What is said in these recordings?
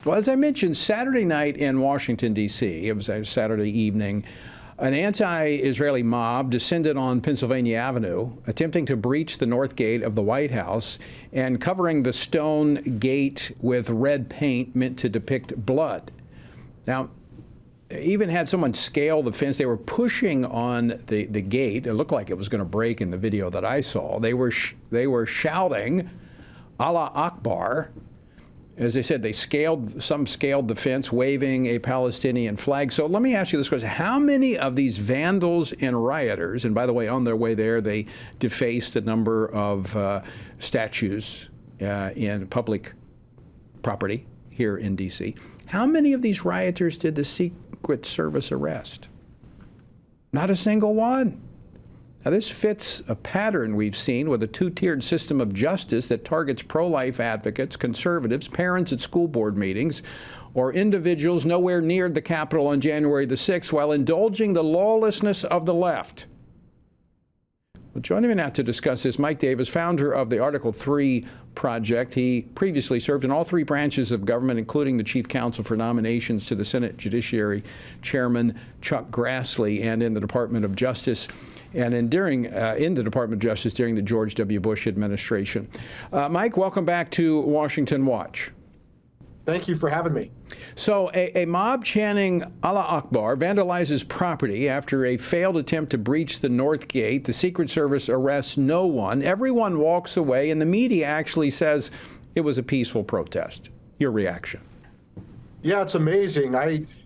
Well, as I mentioned, Saturday night in Washington, D.C., it was a Saturday evening, an anti-Israeli mob descended on Pennsylvania Avenue, attempting to breach the north gate of the White House and covering the stone gate with red paint meant to depict blood. Now, even had someone scale the fence. They were pushing on the gate. It looked like it was going to break in the video that I saw. They were shouting, Allah Akbar. As I said, some scaled the fence, waving a Palestinian flag. So let me ask you this question. How many of these vandals and rioters, and by the way, on their way there, they defaced a number of statues in public property here in D.C. How many of these rioters did the Secret Service arrest? Not a single one. Now, this fits a pattern we've seen with a two-tiered system of justice that targets pro-life advocates, conservatives, parents at school board meetings, or individuals nowhere near the Capitol on January the 6th while indulging the lawlessness of the left. Well, joining me now to discuss this, Mike Davis, founder of the Article 3 Project. He previously served in all three branches of government, including the chief counsel for nominations to the Senate Judiciary Chairman Chuck Grassley, and in the Department of Justice, and in the Department of Justice during the George W. Bush administration. Mike, welcome back to Washington Watch. Thank you for having me. So a mob chanting Allah Akbar vandalizes property after a failed attempt to breach the North Gate. The Secret Service arrests no one. Everyone walks away, and the media actually says it was a peaceful protest. Your reaction? Yeah, it's amazing.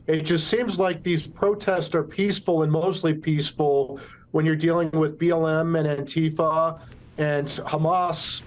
It just seems like these protests are peaceful and mostly peaceful when you're dealing with BLM and Antifa and Hamas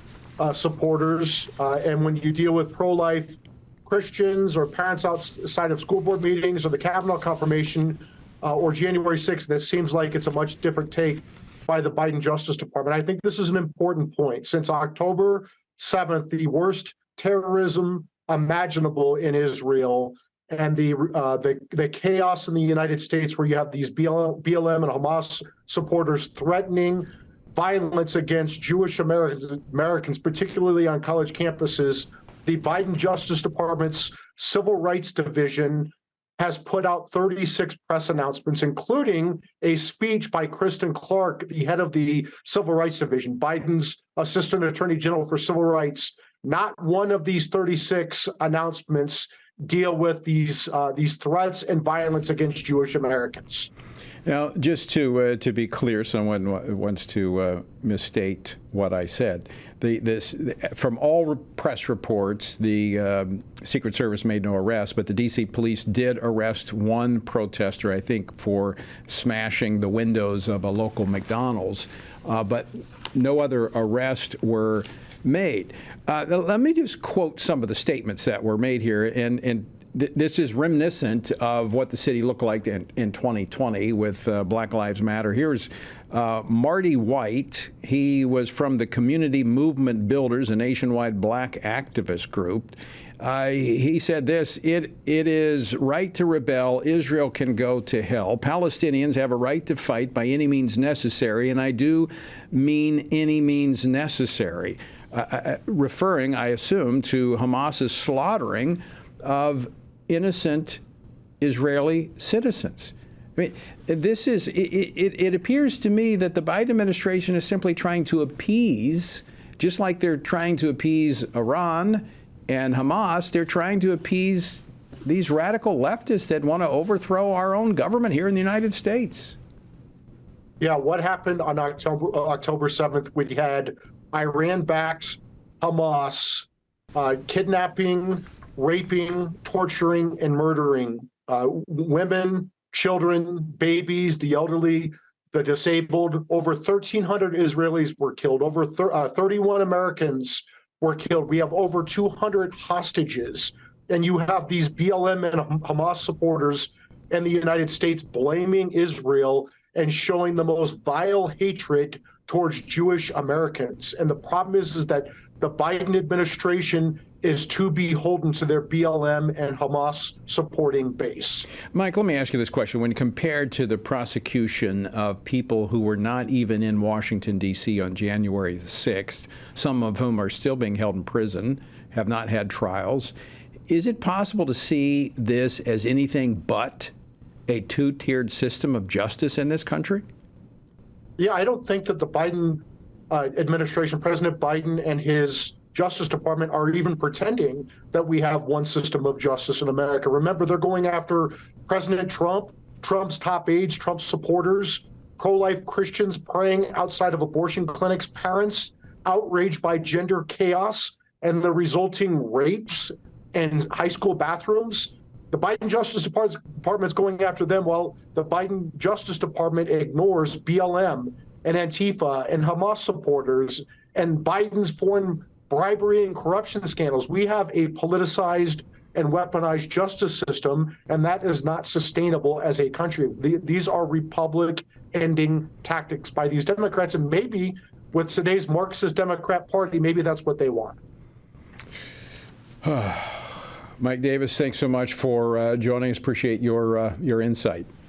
supporters, and when you deal with pro-life Christians or parents outside of school board meetings or the Kavanaugh confirmation or January 6th, that seems like it's a much different take by the Biden Justice Department. I think this is an important point. Since October 7th, the worst terrorism imaginable in Israel and the chaos in the United States where you have these BLM and Hamas supporters threatening violence against Jewish Americans, particularly on college campuses, the Biden Justice Department's Civil Rights Division has put out 36 press announcements, including a speech by Kristen Clark, the head of the Civil Rights Division, Biden's Assistant Attorney General for Civil Rights. Not one of these 36 announcements deal with these threats and violence against Jewish Americans. Now, just to be clear, someone wants to misstate what I said. From all press reports, the Secret Service made no arrest, but the D.C. police did arrest one protester, I think, for smashing the windows of a local McDonald's, but no other arrests were made. Let me just quote some of the statements that were made here, and this is reminiscent of what the city looked like in 2020 with Black Lives Matter. Here's Marty White. He was from the Community Movement Builders, a nationwide black activist group. He said this: it is right to rebel. Israel can go to hell. Palestinians have a right to fight by any means necessary, and I do mean any means necessary. Referring, I assume, to Hamas's slaughtering of innocent Israeli citizens. I mean, this is, it appears to me that the Biden administration is simply trying to appease, just like they're trying to appease Iran and Hamas, they're trying to appease these radical leftists that want to overthrow our own government here in the United States. Yeah, what happened on October 7th? We had Iran-backed Hamas kidnapping, raping, torturing, and murdering women, children, babies, the elderly, the disabled. Over 1,300 Israelis were killed. Over 31 Americans were killed. We have over 200 hostages. And you have these BLM and Hamas supporters in the United States blaming Israel and showing the most vile hatred towards Jewish Americans. And the problem is that the Biden administration is too beholden to their BLM and Hamas supporting base. Mike, let me ask you this question. When compared to the prosecution of people who were not even in Washington, D.C. on January the 6th, some of whom are still being held in prison, have not had trials, Is it possible to see this as anything but a two-tiered system of justice in this country? Yeah, I don't think that the Biden administration, President Biden and his Justice Department are even pretending that we have one system of justice in America. Remember, they're going after President Trump, Trump's top aides, Trump's supporters, pro-life Christians praying outside of abortion clinics, parents outraged by gender chaos and the resulting rapes in high school bathrooms. The Biden Justice Department is going after them while the Biden Justice Department ignores BLM and Antifa and Hamas supporters and Biden's foreign bribery and corruption scandals. We have a politicized and weaponized justice system, and that is not sustainable as a country. These are republic-ending tactics by these Democrats, and maybe with today's Marxist Democrat Party, maybe that's what they want. Mike Davis, thanks so much for joining us. Appreciate your insight.